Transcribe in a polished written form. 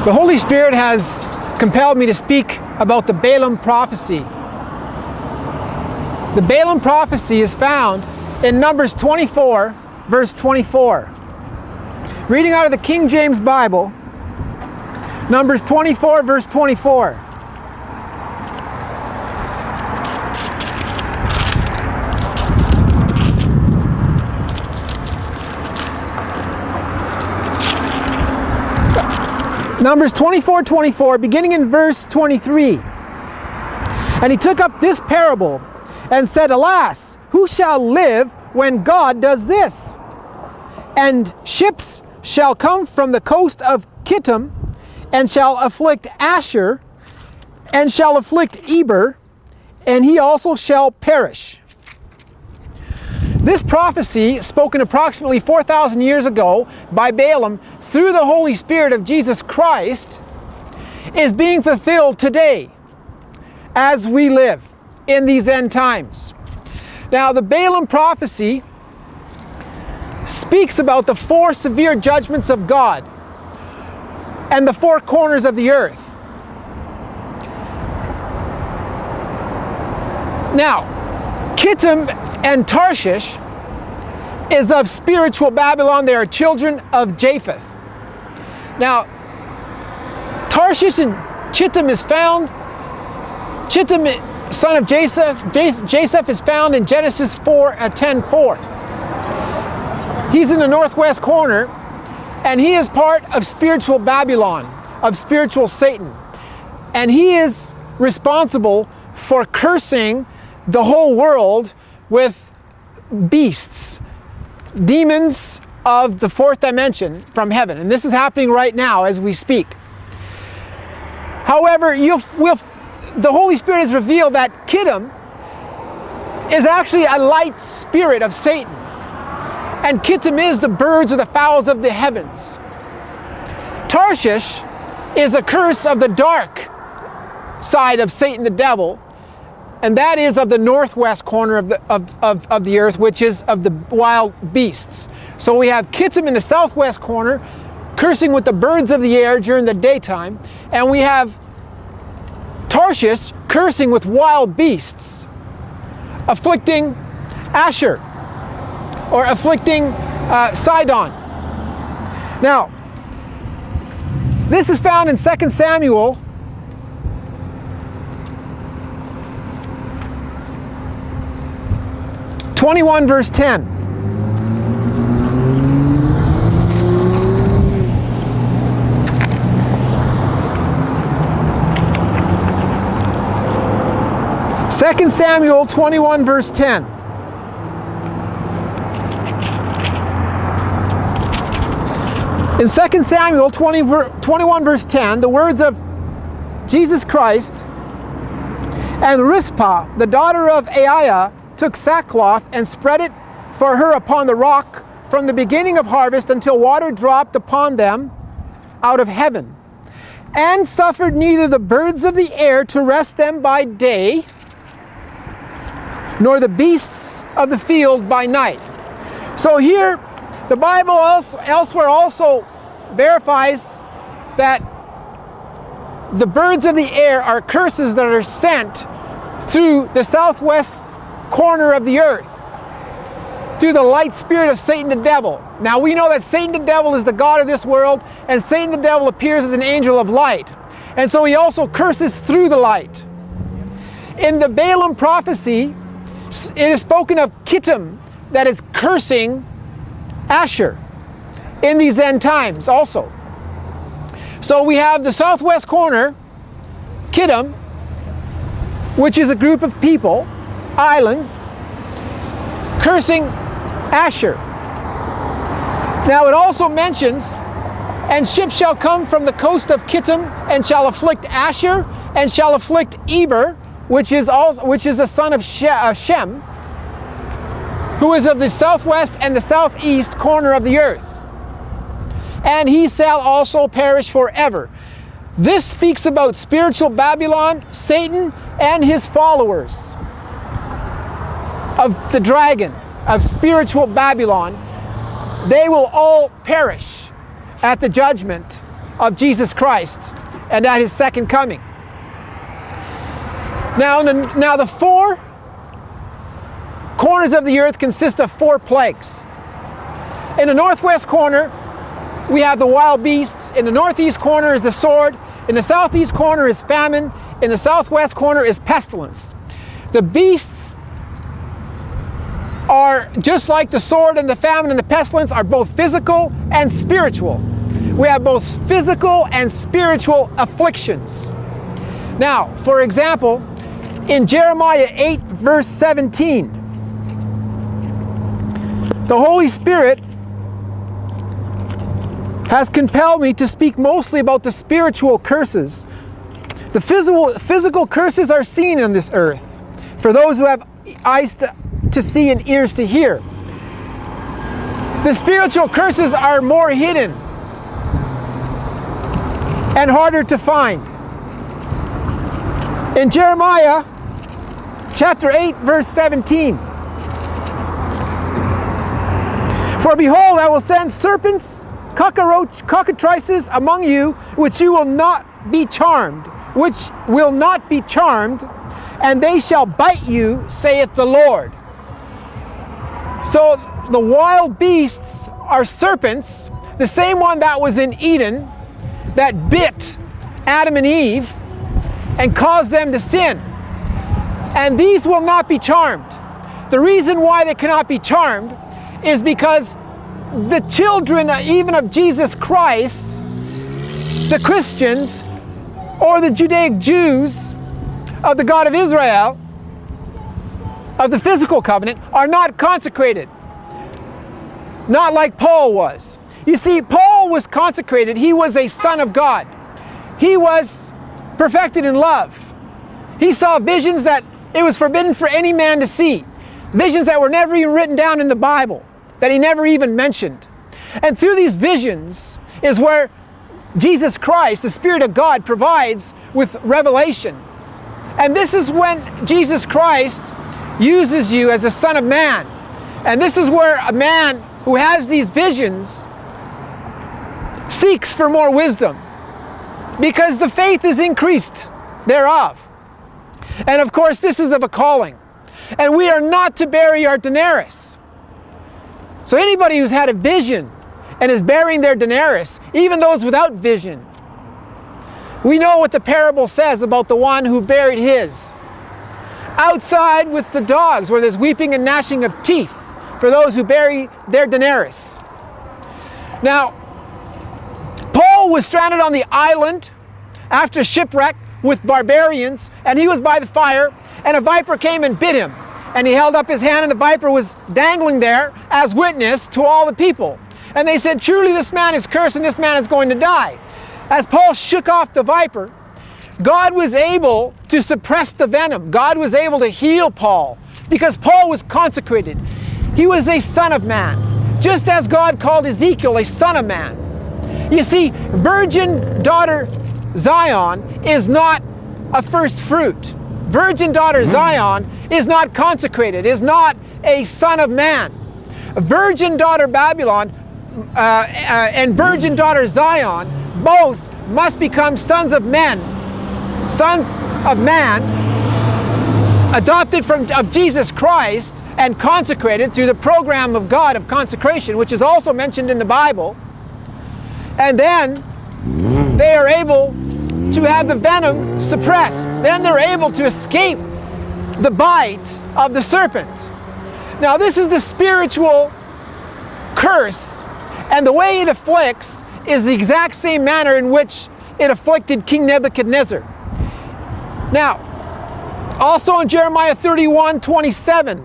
The Holy Spirit has compelled me to speak about the Balaam prophecy. The Balaam prophecy is found in Numbers 24, verse 24. Reading out of the King James Bible, Numbers 24, verse 24. Numbers 24:24, beginning in verse 23. And he took up this parable and said, Alas, who shall live when God does this? And ships shall come from the coast of Kittim, and shall afflict Asher, and shall afflict Eber, and he also shall perish. This prophecy, spoken approximately 4,000 years ago by Balaam through the Holy Spirit of Jesus Christ, is being fulfilled today as we live in these end times. Now, the Balaam prophecy speaks about the 4 severe judgments of God and the 4 corners of the earth. Now, Kittim and Tarshish is of spiritual Babylon. They are children of Japheth. Now, Tarshish and Chittim is found, Chittim, son of Japheth is found in Genesis 10:4. He's in the northwest corner, and he is part of spiritual Babylon, of spiritual Satan. And he is responsible for cursing the whole world with beasts, demons of the 4th dimension from heaven. And this is happening right now as we speak. However, the Holy Spirit has revealed that Kittim is actually a light spirit of Satan. And Kittim is the birds or the fowls of the heavens. Tarshish is a curse of the dark side of Satan the devil, and that is of the northwest corner of the earth, which is of the wild beasts. So we have Kittim in the southwest corner, cursing with the birds of the air during the daytime, and we have Tarshish cursing with wild beasts, afflicting Asher, or afflicting Sidon. Now, this is found in 2 Samuel 21, verse 10. Second Samuel 21, verse 10. In 2 Samuel 21, verse 10, the words of Jesus Christ, and Rizpah, the daughter of Aiah, took sackcloth and spread it for her upon the rock from the beginning of harvest until water dropped upon them out of heaven, and suffered neither the birds of the air to rest them by day, nor the beasts of the field by night. So here, the Bible elsewhere also verifies that the birds of the air are curses that are sent through the southwest corner of the earth, through the light spirit of Satan the devil. Now we know that Satan the devil is the god of this world, and Satan the devil appears as an angel of light. And so he also curses through the light. In the Balaam prophecy, it is spoken of Kittim that is cursing Asher in these end times also. So we have the southwest corner, Kittim, which is a group of people, islands, cursing Asher. Now it also mentions, and ships shall come from the coast of Kittim, and shall afflict Asher, and shall afflict Eber, which is the son of Shem, who is of the southwest and the southeast corner of the earth. And he shall also perish forever. This speaks about spiritual Babylon, Satan, and his followers of the dragon, of spiritual Babylon. They will all perish at the judgment of Jesus Christ and at his second coming. Now the four corners of the earth consist of 4 plagues. In the northwest corner, we have the wild beasts. In the northeast corner is the sword. In the southeast corner is famine. In the southwest corner is pestilence. The beasts are just like the sword and the famine and the pestilence, are both physical and spiritual. We have both physical and spiritual afflictions. Now, for example, in Jeremiah 8 verse 17, the Holy Spirit has compelled me to speak mostly about the spiritual curses. The physical curses are seen on this earth for those who have eyes to see and ears to hear. The spiritual curses are more hidden and harder to find. In Jeremiah chapter 8 verse 17, for behold, I will send serpents, cockatrices among you, which will not be charmed, and they shall bite you, saith the Lord. So the wild beasts are serpents, the same one that was in Eden, that bit Adam and Eve and caused them to sin. And these will not be charmed. The reason why they cannot be charmed is because the children even of Jesus Christ, the Christians, or the Judaic Jews of the God of Israel, of the physical covenant, are not consecrated. Not like Paul was. You see, Paul was consecrated. He was a son of God. He was perfected in love. He saw visions that it was forbidden for any man to see. Visions that were never even written down in the Bible, that he never even mentioned. And through these visions is where Jesus Christ, the Spirit of God, provides with revelation. And this is when Jesus Christ uses you as a son of man. And this is where a man who has these visions seeks for more wisdom, because the faith is increased thereof. And of course, this is of a calling. And we are not to bury our denarius. So anybody who's had a vision and is burying their denarius, even those without vision, we know what the parable says about the one who buried his outside with the dogs, where there's weeping and gnashing of teeth for those who bury their denarius. Now, Paul was stranded on the island after shipwreck with barbarians, and he was by the fire, and a viper came and bit him. And he held up his hand, and the viper was dangling there as witness to all the people. And they said, "Truly this man is cursed, and this man is going to die." As Paul shook off the viper, God was able to suppress the venom. God was able to heal Paul, because Paul was consecrated. He was a son of man, just as God called Ezekiel a son of man. You see, virgin daughter Zion is not a first fruit. Virgin daughter Zion is not consecrated, is not a son of man. Virgin daughter Babylon and virgin daughter Zion both must become sons of men, sons of man, adopted of Jesus Christ and consecrated through the program of God of consecration, which is also mentioned in the Bible. And then they are able to have the venom suppressed. Then they're able to escape the bite of the serpent. Now, this is the spiritual curse, and the way it afflicts is the exact same manner in which it afflicted King Nebuchadnezzar. Now, also in Jeremiah 31:27,